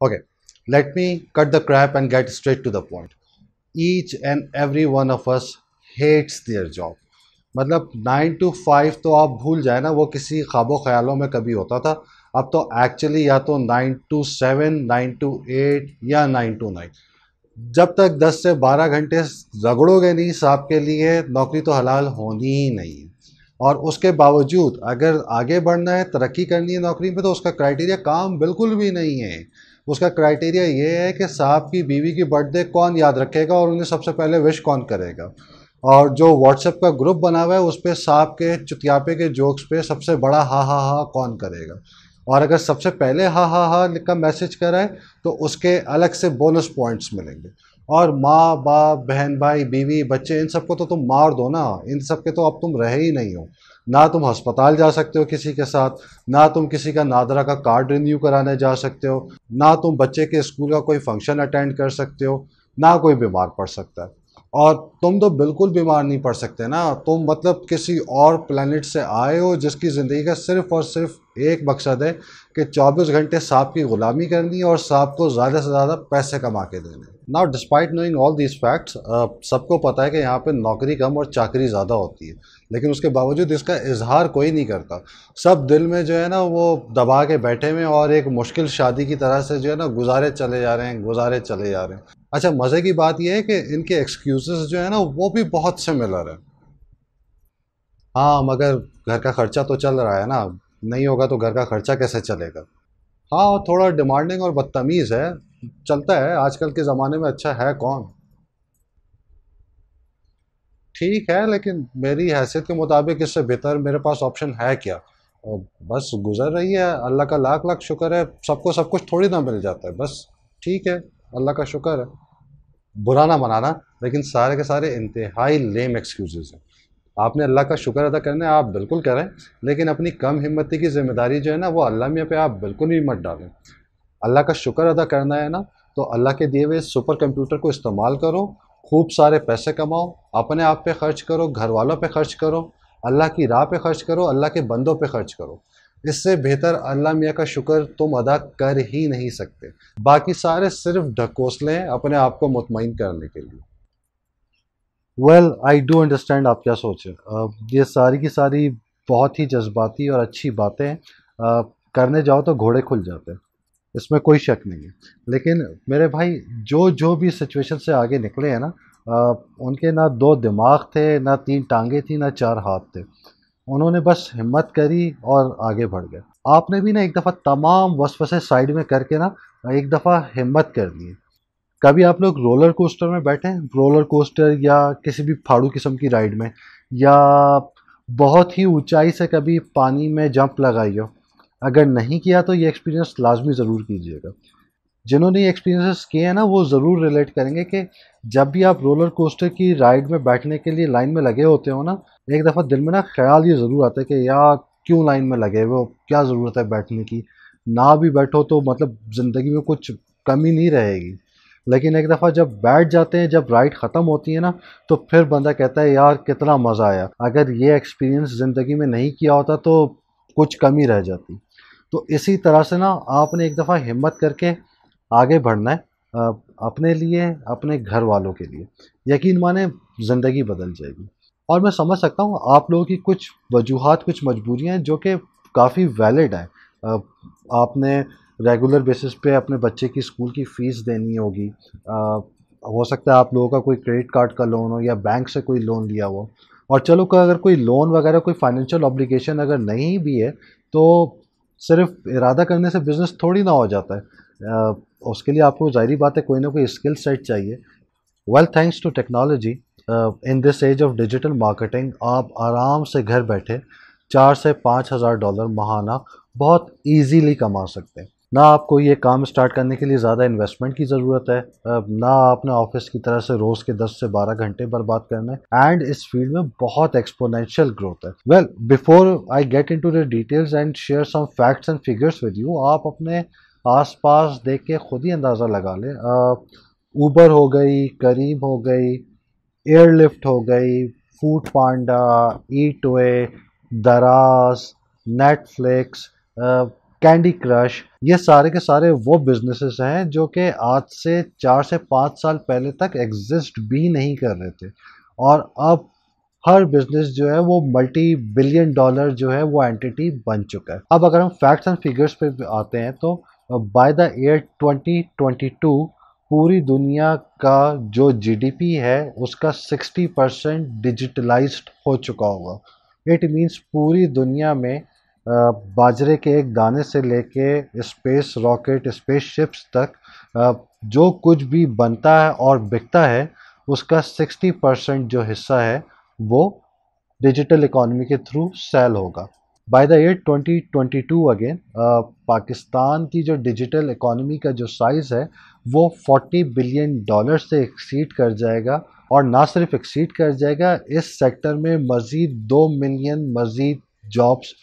Okay, let me cut the crap and get straight to the point. Each and every one of us hates their job. मतलब 9 to 5 तो आप भूल जाए ना, वो किसी ख्वाबों ख्यालों में कभी होता था। अब तो एक्चुअली या तो 9 to 7, 9 to 8 या 9 to 9। जब तक 10 से 12 घंटे रगड़ोगे नहीं सांप के लिए, नौकरी तो हलाल होनी ही नहीं है। और उसके बावजूद अगर आगे बढ़ना है, तरक्की करनी है नौकरी में, तो उसका क्राइटेरिया काम बिल्कुल भी नहीं है। उसका क्राइटेरिया ये है कि साहब की बीवी की बर्थडे कौन याद रखेगा और उन्हें सबसे पहले विश कौन करेगा। और जो व्हाट्सएप का ग्रुप बना हुआ है उस पर साहब के चुतियापे के जोक्स पे सबसे बड़ा हा कौन करेगा। और अगर सबसे पहले हा लिख का मैसेज करा है तो उसके अलग से बोनस पॉइंट्स मिलेंगे। और माँ बाप बहन भाई बीवी बच्चे इन सबको तो तुम मार दो ना, इन सब के तो अब तुम रहे ही नहीं हो। ना तुम अस्पताल जा सकते हो किसी के साथ, ना तुम किसी का नादरा का कार्ड रिन्यू कराने जा सकते हो, ना तुम बच्चे के स्कूल का कोई फंक्शन अटेंड कर सकते हो, ना कोई बीमार पड़ सकता है। और तुम तो बिल्कुल बीमार नहीं पड़ सकते ना, तुम मतलब किसी और प्लेनेट से आए हो जिसकी ज़िंदगी का सिर्फ और सिर्फ एक मकसद है कि 24 घंटे सांप की गुलामी करनी है और सांप को ज़्यादा से ज़्यादा पैसे कमा के देने। Now despite knowing all these facts, सबको पता है कि यहाँ पे नौकरी कम और चाकरी ज़्यादा होती है, लेकिन उसके बावजूद इसका इजहार कोई नहीं करता। सब दिल में जो है ना वो दबा के बैठे हुए हैं और एक मुश्किल शादी की तरह से जो है ना गुजारे चले जा रहे हैं, गुजारे चले जा रहे हैं। अच्छा, मज़े की बात यह है कि इनके एक्सक्यूजेस जो है ना वो भी बहुत सिमिलर है। हाँ, मगर घर का खर्चा तो चल रहा है ना, नहीं होगा तो घर का खर्चा कैसे चलेगा। हाँ, थोड़ा डिमांडिंग और बदतमीज़ है, चलता है आजकल के ज़माने में, अच्छा है कौन। ठीक है, लेकिन मेरी हैसियत के मुताबिक इससे बेहतर मेरे पास ऑप्शन है क्या। और बस गुजर रही है, अल्लाह का लाख लाख शुक्र है। सबको सब कुछ थोड़ी ना मिल जाता है, बस ठीक है, अल्लाह का शुक्र है। बुरा ना मनाना, लेकिन सारे के सारे इंतहाई लेम एक्सक्यूजेज हैं। आपने अल्लाह का शुक्र अदा करना है, आप बिल्कुल करें, लेकिन अपनी कम हिम्मती की जिम्मेदारी जो है ना वो अल्लाह मियाँ पे आप बिल्कुल भी मत डालें। अल्लाह का शुक्र अदा करना है ना, तो अल्लाह के दिए हुए सुपर कंप्यूटर को इस्तेमाल करो, खूब सारे पैसे कमाओ, अपने आप पे खर्च करो, घर वालों पे खर्च करो, अल्लाह की राह पे खर्च करो, अल्लाह के बंदों पे खर्च करो। इससे बेहतर अल्लाह मियाँ का शुक्र तुम अदा कर ही नहीं सकते। बाकी सारे सिर्फ ढकोसले हैं अपने आप को मुतमईन करने के लिए। वेल, आई डू अंडरस्टैंड आप क्या सोच रहे हैं। ये सारी की सारी बहुत ही जज्बाती और अच्छी बातें हैं। करने जाओ तो घोड़े खुल जाते हैं, इसमें कोई शक नहीं है। लेकिन मेरे भाई, जो जो भी सिचुएशन से आगे निकले हैं ना, उनके ना दो दिमाग थे, ना तीन टांगे थी, ना चार हाथ थे। उन्होंने बस हिम्मत करी और आगे बढ़ गए। आपने भी ना एक दफ़ा तमाम वसवसे साइड में करके ना एक दफ़ा हिम्मत कर ली। कभी आप लोग रोलर कोस्टर में बैठे हैं, रोलर कोस्टर या किसी भी फाड़ू किस्म की राइड में, या बहुत ही ऊंचाई से कभी पानी में जंप लगाई हो। अगर नहीं किया तो ये एक्सपीरियंस लाजमी ज़रूर कीजिएगा। जिन्होंने ये एक्सपीरियंसेस किए हैं ना वो ज़रूर रिलेट करेंगे कि जब भी आप रोलर कोस्टर की राइड में बैठने के लिए लाइन में लगे होते हो ना, एक दफ़ा दिल में ना ख्याल ये ज़रूर आता है कि यार क्यों लाइन में लगे हुए हो, क्या ज़रूरत है बैठने की। ना भी बैठो तो मतलब ज़िंदगी में कुछ कमी नहीं रहेगी। लेकिन एक दफ़ा जब बैठ जाते हैं, जब राइड ख़त्म होती है ना, तो फिर बंदा कहता है यार कितना मज़ा आया, अगर ये एक्सपीरियंस ज़िंदगी में नहीं किया होता तो कुछ कमी रह जाती। तो इसी तरह से ना आपने एक दफ़ा हिम्मत करके आगे बढ़ना है, अ, अपने लिए, अपने घर वालों के लिए। यकीन माने ज़िंदगी बदल जाएगी। और मैं समझ सकता हूँ आप लोगों की कुछ वजूहात, कुछ मजबूरियाँ हैं जो कि काफ़ी वैलिड हैं। अ, आपने रेगुलर बेसिस पे अपने बच्चे की स्कूल की फ़ीस देनी होगी। हो सकता है आप लोगों का कोई क्रेडिट कार्ड का लोन हो या बैंक से कोई लोन लिया हो। और चलो अगर कोई लोन वगैरह, कोई फाइनेंशियल ऑब्लिगेशन अगर नहीं भी है, तो सिर्फ इरादा करने से बिज़नेस थोड़ी ना हो जाता है। उसके लिए आपको ज़ाहिरी बात है कोई ना कोई स्किल सेट चाहिए। Well, thanks to technology, in this age of digital marketing आप आराम से घर बैठे 4 से 5 हज़ार डॉलर महाना बहुत इजीली कमा सकते हैं। ना आपको ये काम स्टार्ट करने के लिए ज़्यादा इन्वेस्टमेंट की ज़रूरत है, ना आपने ऑफिस की तरह से रोज़ के 10 से 12 घंटे बर्बाद करने हैं। एंड इस फील्ड में बहुत एक्सपोनेंशियल ग्रोथ है। Well, before I get into the details and share some facts and figures with you, आप अपने आसपास देख के खुद ही अंदाज़ा लगा लें। ऊबर हो गई, करीम हो गई, एयरलिफ्ट हो गई, फूड पांडा, ईटवे, दराज, नेटफ्लिक्स, कैंडी क्रश, ये सारे के सारे वो बिजनेसेस हैं जो कि आज से 4 से 5 साल पहले तक एग्जिस्ट भी नहीं कर रहे थे, और अब हर बिजनेस जो है वो मल्टी बिलियन डॉलर जो है वो एंटिटी बन चुका है। अब अगर हम फैक्ट्स एंड फिगर्स पे आते हैं तो बाय द ईयर 2022 पूरी दुनिया का जो जीडीपी है उसका 60% डिजिटलाइज्ड हो चुका होगा। इट मीन्स पूरी दुनिया में बाजरे के एक दाने से लेके स्पेस रॉकेट, स्पेस शिप्स तक जो कुछ भी बनता है और बिकता है उसका 60% जो हिस्सा है वो डिजिटल इकोनॉमी के थ्रू सेल होगा। Bye the year 2022 again Pakistan की जो डिजिटल इकोनॉमी का जो साइज़ है वो 40 बिलियन डॉलर से एक्सीड कर जाएगा, और ना सिर्फ एक्सीड कर जाएगा, इस सेक्टर में मज़ीद 2 मिलियन मज़ीद जॉब्स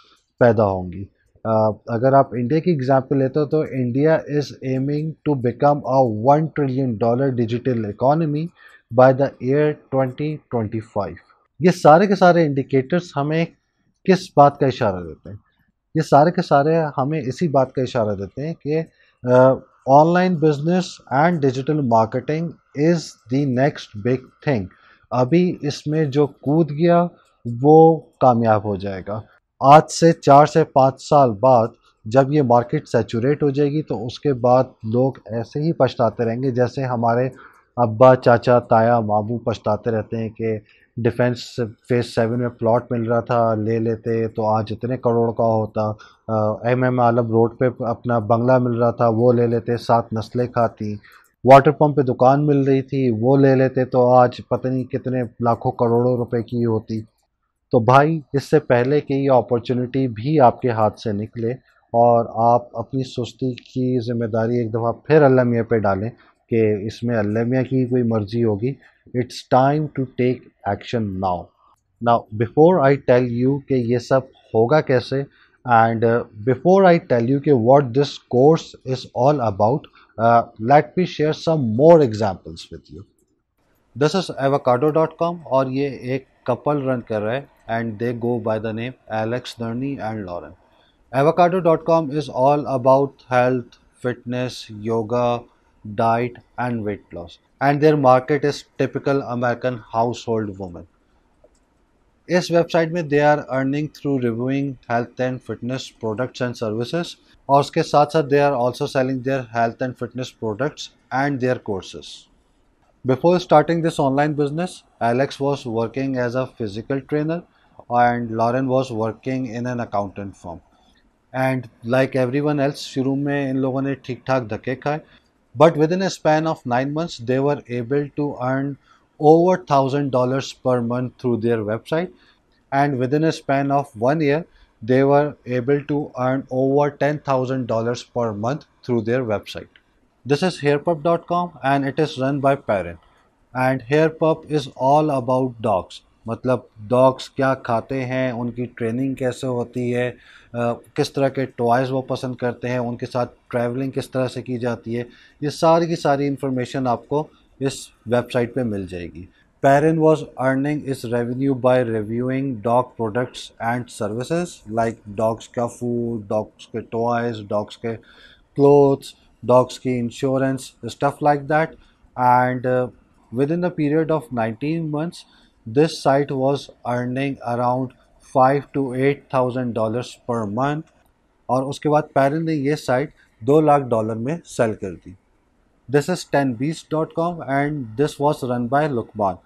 पैदा होंगी। अगर आप इंडिया की एग्जांपल लेते हो तो India is aiming to become a $1 trillion digital economy by the year 2025। ये सारे के सारे इंडिकेटर्स हमें किस बात का इशारा देते हैं? ये सारे के सारे हमें इसी बात का इशारा देते हैं कि online business and digital marketing is the next big thing. अभी इसमें जो कूद गया वो कामयाब हो जाएगा। आज से 4 से 5 साल बाद जब ये मार्केट सैचुरेट हो जाएगी तो उसके बाद लोग ऐसे ही पछताते रहेंगे जैसे हमारे अब्बा, चाचा, ताया, मामू पछताते रहते हैं कि डिफेंस फेज़ 7 में प्लॉट मिल रहा था, ले लेते तो आज इतने करोड़ का होता। एम आलम रोड पे अपना बंगला मिल रहा था, वो ले लेते 7 नस्लें खाती। वाटर पंप पे दुकान मिल रही थी, वो ले लेते तो आज पता नहीं कितने लाखों करोड़ों रुपए की होती। तो भाई इससे पहले कि ये अपॉर्चुनिटी भी आपके हाथ से निकले और आप अपनी सुस्ती की जिम्मेदारी एक दफ़ा फिर अल्लाह मियाँ पे डालें कि इसमें अल्लाह मियाँ की कोई मर्जी होगी, it's time to take action now. Now before I tell you कि ये सब होगा कैसे, and before I tell you कि what this course is all about, let me share some more examples with you. This is avocado.com और ये एक couple run कर रहा है and they go by the name Alex Nerney and Lauren. avocado.com is all about health, fitness, yoga, diet and weight loss, and their market is typical American household woman। इस website में they are earning through reviewing health and fitness products and services, और उसके साथ साथ they are also selling their health and fitness products and their courses. Before starting this online business, Alex was working as a physical trainer and Lauren was working in an accountant firm. And like everyone else, शुरू में इन लोगों ने ठीक ठाक धक्के खाए, but within a span of 9 months, they were able to earn over $1,000 per month through their website, and within a span of 1 year, they were able to earn over $10,000 per month through their website. This is hairpup.com and it is run by Parent. And hairpup is all about dogs. मतलब dogs क्या खाते हैं, उनकी training कैसे होती है, किस तरह के टॉयज़ वो पसंद करते हैं, उनके साथ ट्रैवलिंग किस तरह से की जाती है, ये सारी की सारी इन्फॉर्मेशन आपको इस वेबसाइट पे मिल जाएगी। Perrin was earning its revenue by reviewing dog products and services like dogs का food, dogs के toys, dogs के clothes, dogs की insurance, stuff like that. And within the period of 19 months, this site was earning around $5,000 to $8,000 per month, और उसके बाद barren ने ये site $2 lakh में सेल कर दी। This is 10beast.com and this was run by Lukman.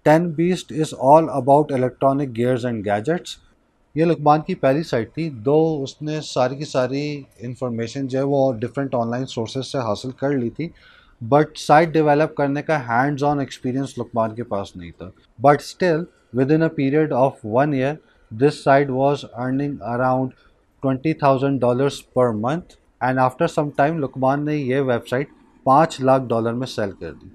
10beast is all about electronic gears and gadgets। ये लुकमान की पहली साइट थी, दो उसने सारी की सारी इंफॉर्मेशन जो है वो डिफरेंट ऑनलाइन सोर्सेज से हासिल कर ली थी, बट साइट डेवलप करने का हैंड्स ऑन एक्सपीरियंस लुकमान के पास नहीं था। But still with in a period of 1 year this site was earning around $20,000 पर month, and after some time Luqman ने ये वेबसाइट $5 लाख में सेल कर दी।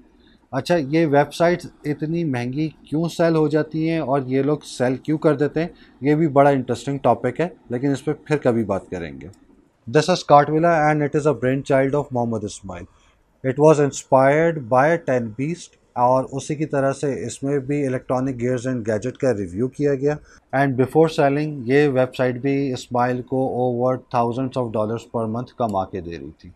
अच्छा, ये वेबसाइट्स इतनी महंगी क्यों सेल हो जाती हैं और ये लोग सेल क्यों कर देते हैं, ये भी बड़ा इंटरेस्टिंग टॉपिक है, लेकिन इस पर फिर कभी बात करेंगे। This is Cartvilla and it is a brainchild of Mohammed Ismail. It was inspired by 10beast और उसी की तरह से इसमें भी इलेक्ट्रॉनिक गियर्स एंड गैजेट का रिव्यू किया गया। एंड बिफोर सेलिंग ये वेबसाइट भी इस्माइल को over thousands of dollars per month कमा के दे रही थी।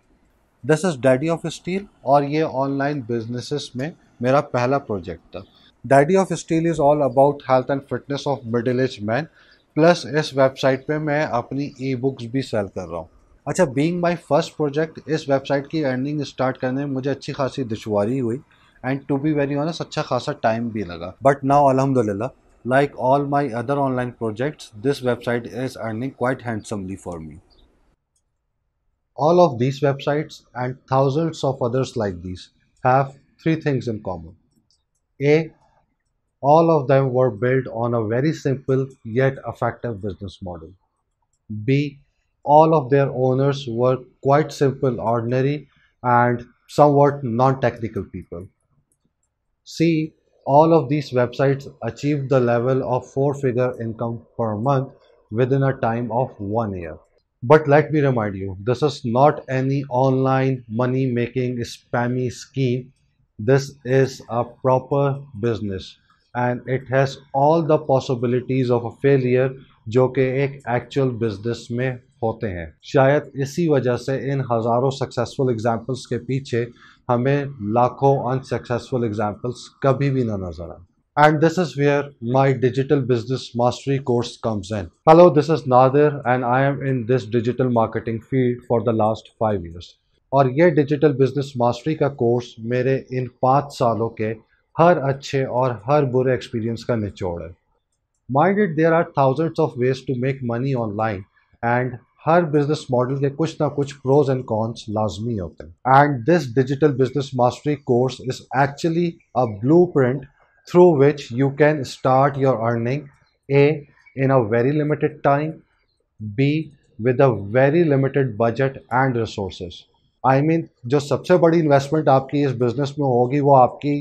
This is daddy of steel, और ये ऑनलाइन बिजनेसेस में मेरा पहला प्रोजेक्ट था। Daddy of steel is all about health and fitness of middle age man, plus इस वेबसाइट पे मैं अपनी ई बुक्स भी सेल कर रहा हूँ। अच्छा, बीइंग माय फर्स्ट प्रोजेक्ट, इस वेबसाइट की अर्निंग स्टार्ट करने में मुझे अच्छी खासी दुश्वारी हुई, and to be very honest अच्छा खासा टाइम भी लगा। बट नाउ अल्हम्दुलिल्लाह, like all my other online projects, this website is earning quite handsomely for me. All of these websites and thousands of others like these have three things in common. A, all of them were built on a very simple yet effective business model. B, all of their owners were quite simple, ordinary, and somewhat non technical people. C, all of these websites achieved the level of four-figure income per month within a time of 1 year. But let me remind you, this is not any online money making spammy scheme. This is a proper business and it has all the possibilities of a failure जो कि एक actual business में होते हैं। शायद इसी वजह से इन हज़ारों सक्सेसफुल एग्जाम्पल्स के पीछे हमें लाखों अनसक्सेसफुल एग्जाम्पल्स कभी भी ना नजर आए। And this is where my digital business mastery course comes in. Hello, this is Nadir and I am in this digital marketing field for the last 5 years. और ये डिजिटल बिजनेस मास्टरी का course मेरे इन 5 सालों के हर अच्छे और हर बुरे experience का निचोड़ है। Mind it, there are thousands of ways to make money online and her business model के कुछ ना कुछ प्रोज एंड कॉन्स लाजमी होते हैं। And this digital business mastery course is actually a blueprint through which you can start your earning A in a very limited time, B with a very limited budget and resources. I mean, जो सबसे बड़ी investment आपकी इस business में होगी वो आपकी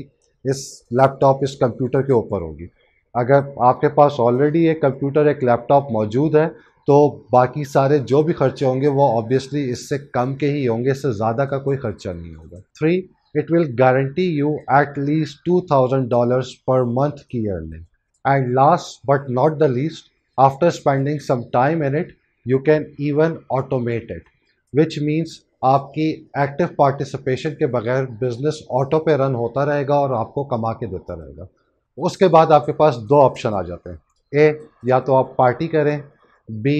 इस लैपटॉप इस कंप्यूटर के ऊपर होगी। अगर आपके पास ऑलरेडी एक कंप्यूटर एक लैपटॉप मौजूद है तो बाकी सारे जो भी खर्चे होंगे वो ऑब्वियसली इससे कम के ही होंगे, इससे ज़्यादा का कोई खर्चा नहीं होगा। 3, it will guarantee you at least $2,000 per month की earning. And last but not the least, after spending some time in it, you can even automate it, which means आपकी एक्टिव पार्टिसिपेशन के बगैर बिजनेस ऑटो पे run होता रहेगा और आपको कमा के देता रहेगा। उसके बाद आपके पास दो ऑप्शन आ जाते हैं। ए, या तो आप पार्टी करें, बी,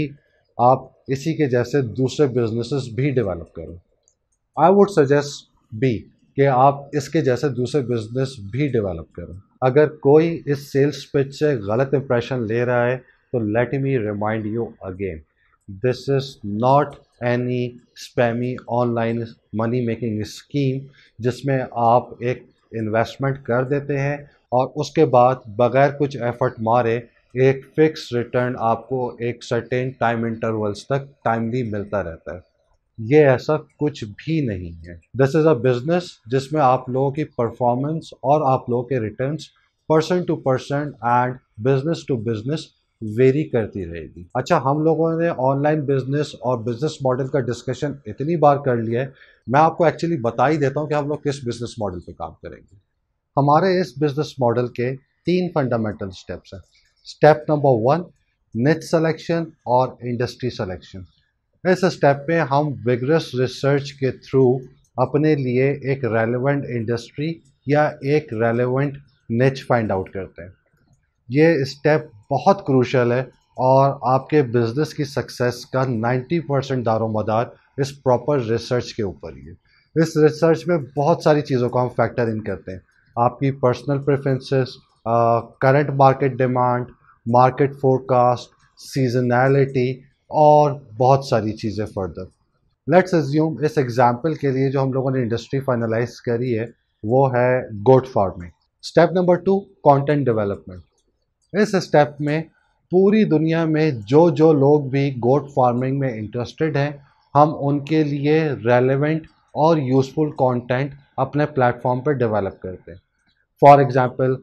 आप इसी के जैसे दूसरे बिजनेसेस भी डेवलप करें। आई वुड सजेस्ट बी, कि आप इसके जैसे दूसरे बिजनेस भी डेवलप करें। अगर कोई इस सेल्स पिच से गलत इंप्रेशन ले रहा है तो let me remind you again, this is not any spammy online money making scheme जिसमें आप एक इन्वेस्टमेंट कर देते हैं और उसके बाद बगैर कुछ एफर्ट मारे एक फिक्स रिटर्न आपको एक सर्टेन टाइम इंटरवल्स तक टाइमली मिलता रहता है। ये ऐसा कुछ भी नहीं है। दिस इज़ अ बिजनेस जिसमें आप लोगों की परफॉर्मेंस और आप लोगों के returns person to person and business to business vary करती रहेगी। अच्छा, हम लोगों ने ऑनलाइन बिजनेस और बिजनेस मॉडल का डिस्कशन इतनी बार कर लिया है, मैं आपको एक्चुअली बता ही देता हूँ कि हम लोग किस बिजनेस मॉडल पे काम करेंगे। हमारे इस बिजनेस मॉडल के 3 फंडामेंटल स्टेप्स हैं। स्टेप नंबर 1, निच सिलेक्शन और इंडस्ट्री सिलेक्शन। इस स्टेप में हम विगरस रिसर्च के थ्रू अपने लिए एक रेलेवेंट इंडस्ट्री या एक रेलेवेंट निच फाइंड आउट करते हैं। ये स्टेप बहुत क्रूशल है और आपके बिजनेस की सक्सेस का 90% दारोमदार इस प्रॉपर रिसर्च के ऊपर ही है। इस रिसर्च में बहुत सारी चीज़ों को हम फैक्टर इन करते हैं। आपकी personal preferences, current market demand, market forecast, seasonality और बहुत सारी चीज़ें फर्दर। लेट्स अज्यूम इस एग्जांपल के लिए जो हम लोगों ने इंडस्ट्री फाइनलाइज करी है वो है goat farming. Step number 2, content development. इस स्टेप में पूरी दुनिया में जो लोग भी गोट फार्मिंग में इंटरेस्टेड हैं हम उनके लिए रेलेवेंट और यूज़फुल कंटेंट अपने प्लेटफॉर्म पर डेवलप करते हैं। फॉर एग्जांपल,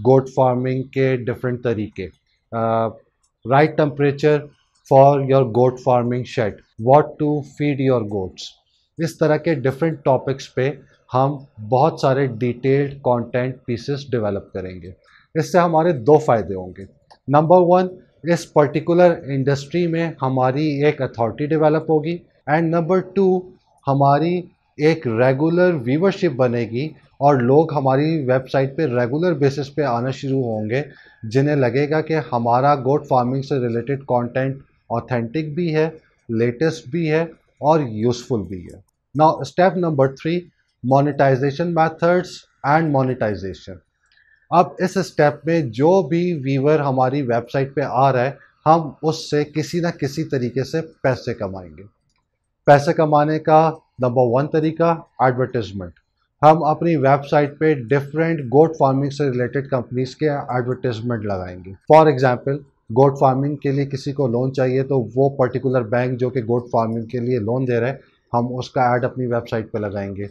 गोट फार्मिंग के डिफरेंट तरीके, right temperature for your goat farming shed, what to feed your goats, इस तरह के डिफरेंट टॉपिक्स पे हम बहुत सारे डिटेल्ड कंटेंट पीसेस डेवलप करेंगे। इससे हमारे दो फ़ायदे होंगे। नंबर वन, इस पर्टिकुलर इंडस्ट्री में हमारी एक अथॉरिटी डेवलप होगी, एंड नंबर टू, हमारी एक रेगुलर व्यूवरशिप बनेगी और लोग हमारी वेबसाइट पे रेगुलर बेसिस पे आना शुरू होंगे, जिन्हें लगेगा कि हमारा गोट फार्मिंग से रिलेटेड कंटेंट ऑथेंटिक भी है, लेटेस्ट भी है और यूज़फुल भी है। Now step number three, monetisation methods and monetisation. अब इस स्टेप में जो भी व्यूअर हमारी वेबसाइट पे आ रहा है, हम उससे किसी ना किसी तरीके से पैसे कमाएंगे। पैसे कमाने का नंबर वन तरीका, एडवर्टीजमेंट। हम अपनी वेबसाइट पे डिफरेंट गोट फार्मिंग से रिलेटेड कंपनीज के एडवर्टीजमेंट लगाएंगे। फॉर एग्जांपल, गोट फार्मिंग के लिए किसी को लोन चाहिए तो वो पर्टिकुलर बैंक जो कि गोट फार्मिंग के लिए लोन दे रहा है, हम उसका ऐड अपनी वेबसाइट पे लगाएंगे।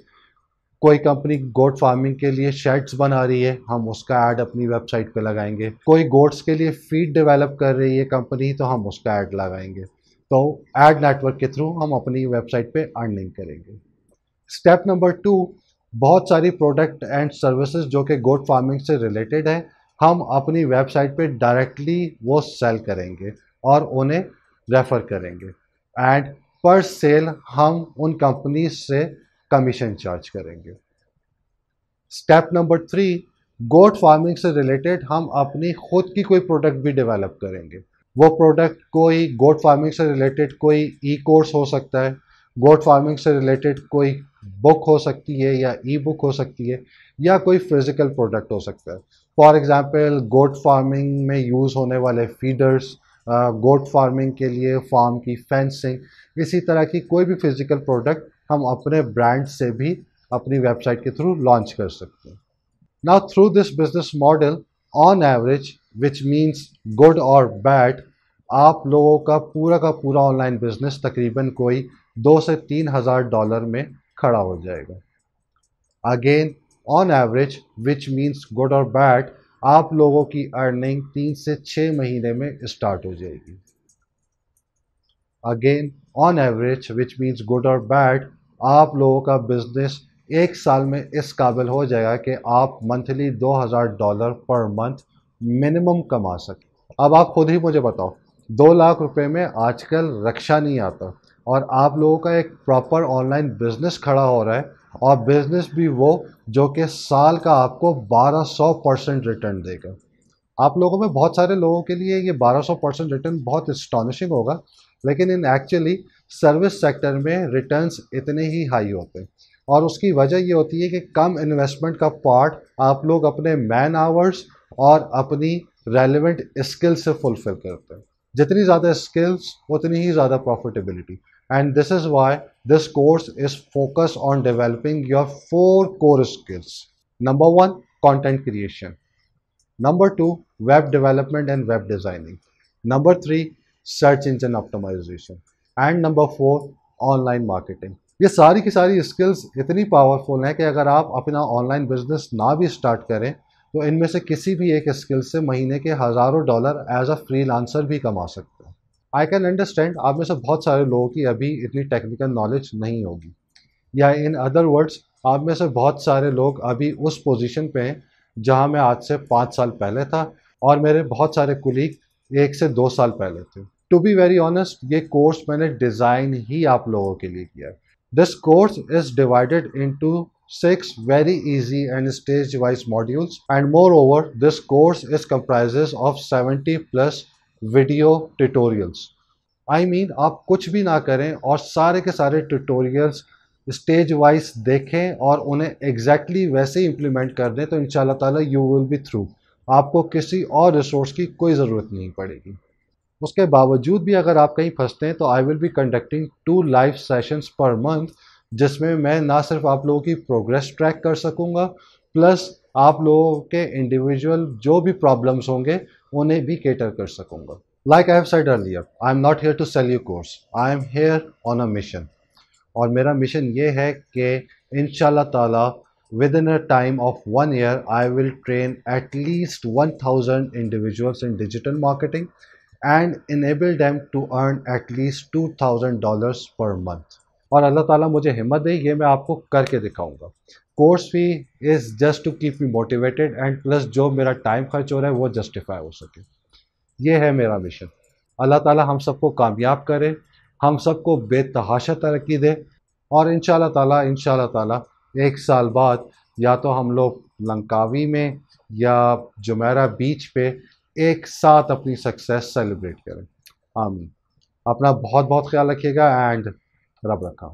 कोई कंपनी गोट फार्मिंग के लिए शेड्स बना रही है, हम उसका ऐड अपनी वेबसाइट पे लगाएंगे। कोई गोट्स के लिए फीड डेवलप कर रही है कंपनी, तो हम उसका ऐड लगाएंगे। तो एड नेटवर्क के थ्रू हम अपनी वेबसाइट पे अर्निंग करेंगे। स्टेप नंबर टू, बहुत सारी प्रोडक्ट एंड सर्विसेज जो कि गोट फार्मिंग से रिलेटेड है, हम अपनी वेबसाइट पे डायरेक्टली वो सेल करेंगे और उन्हें रेफ़र करेंगे, एंड पर सेल हम उन कंपनीज से कमीशन चार्ज करेंगे। Step number three, goat farming से रिलेटेड हम अपनी खुद की कोई प्रोडक्ट भी डेवलप करेंगे। वो प्रोडक्ट कोई गोट फार्मिंग से रिलेटेड कोई ई कोर्स हो सकता है, गोट फार्मिंग से रिलेटेड कोई बुक हो सकती है या ई बुक हो सकती है, या कोई फिजिकल प्रोडक्ट हो सकता है। फॉर एग्जांपल, गोट फार्मिंग में यूज़ होने वाले फीडर्स, गोट फार्मिंग के लिए फार्म की फेंसिंग, इसी तरह की कोई भी फिजिकल प्रोडक्ट हम अपने ब्रांड से भी अपनी वेबसाइट के थ्रू लॉन्च कर सकते हैं। Now through this business model, on average, which means good और बैड, आप लोगों का पूरा ऑनलाइन बिजनेस तकरीबन कोई 2 से 3 हज़ार डॉलर में खड़ा हो जाएगा। Again, on average, which means good और बैड, आप लोगों की अर्निंग 3 से 6 महीने में स्टार्ट हो जाएगी। Again, on average, which means good और बैड, आप लोगों का बिजनेस 1 साल में इस काबिल हो जाएगा कि आप मंथली $2,000 पर मंथ मिनिमम कमा सकें। अब आप खुद ही मुझे बताओ, 2 लाख रुपए में आजकल रक्षा नहीं आता, और आप लोगों का एक प्रॉपर ऑनलाइन बिजनेस खड़ा हो रहा है, और बिजनेस भी वो जो कि साल का आपको 1200% रिटर्न देगा। आप लोगों में बहुत सारे लोगों के लिए ये 1200% रिटर्न बहुत एस्टॉनिशिंग होगा, लेकिन इन एक्चुअली सर्विस सेक्टर में रिटर्न्स इतने ही हाई होते हैं, और उसकी वजह ये होती है कि कम इन्वेस्टमेंट का पार्ट आप लोग अपने मैन आवर्स और अपनी रेलिवेंट स्किल्स से फुलफिल करते हैं। जितनी ज़्यादा स्किल्स उतनी ही ज़्यादा profitability, and this is why this course is focus on developing your 4 core skills. Number one, content creation. Number two, web development and web designing. Number three, search engine optimisation. And number four, online marketing. ये सारी की सारी skills इतनी powerful हैं कि अगर आप अपना ऑनलाइन बिजनेस ना भी स्टार्ट करें, तो इनमें से किसी भी एक स्किल से महीने के हज़ारों डॉलर एज अ फ्रीलांसर भी कमा सकते हैं। आई कैन अंडरस्टैंड आप में से बहुत सारे लोगों की अभी इतनी टेक्निकल नॉलेज नहीं होगी, या इन अदर वर्ड्स, आप में से बहुत सारे लोग अभी उस पोजीशन पे हैं जहां मैं आज से 5 साल पहले था, और मेरे बहुत सारे कुलीग 1 से 2 साल पहले थे। टू बी वेरी ऑनेस्ट, ये कोर्स मैंने डिज़ाइन ही आप लोगों के लिए किया है। This course is divided into 6 very easy and stage wise modules, and moreover this course is comprises of 70 plus video tutorials. I mean आप कुछ भी ना करें और सारे के सारे ट्यूटोरियल्स स्टेज वाइज देखें और उन्हें एग्जैक्टली वैसे ही इम्प्लीमेंट कर दें, तो इंशाल्लाह ताला यू विल बी थ्रू। आपको किसी और रिसोर्स की कोई ज़रूरत नहीं पड़ेगी। उसके बावजूद भी अगर आप कहीं फंसते हैं, तो I will be conducting 2 live sessions per month, जिसमें मैं ना सिर्फ आप लोगों की प्रोग्रेस ट्रैक कर सकूंगा, प्लस आप लोगों के इंडिविजुअल जो भी प्रॉब्लम्स होंगे उन्हें भी केटर कर सकूंगा। Like I have said earlier, I am not here to sell you course. I am here on a mission. और मेरा मिशन ये है कि इंशाल्लाह ताला within a time of 1 year, I will train at least 1,000 individuals in digital marketing and enable them to earn at least $2,000 per month. और अल्लाह ताला मुझे हिम्मत दे, ये मैं आपको करके दिखाऊंगा। Course fee is just to keep me motivated and plus जो मेरा टाइम खर्च हो रहा है वो जस्टिफाई हो सके। ये है मेरा मिशन। अल्लाह ताला हम सबको कामयाब करे, हम सबको बेतहाशा तरक्की दे, और इंशाल्लाह ताला 1 साल बाद या तो हम लोग लंकावी में या जुमेरा बीच पे एक साथ अपनी सक्सेस सेलिब्रेट करें। आमीन। अपना बहुत बहुत ख्याल रखिएगा एंड रब रखा।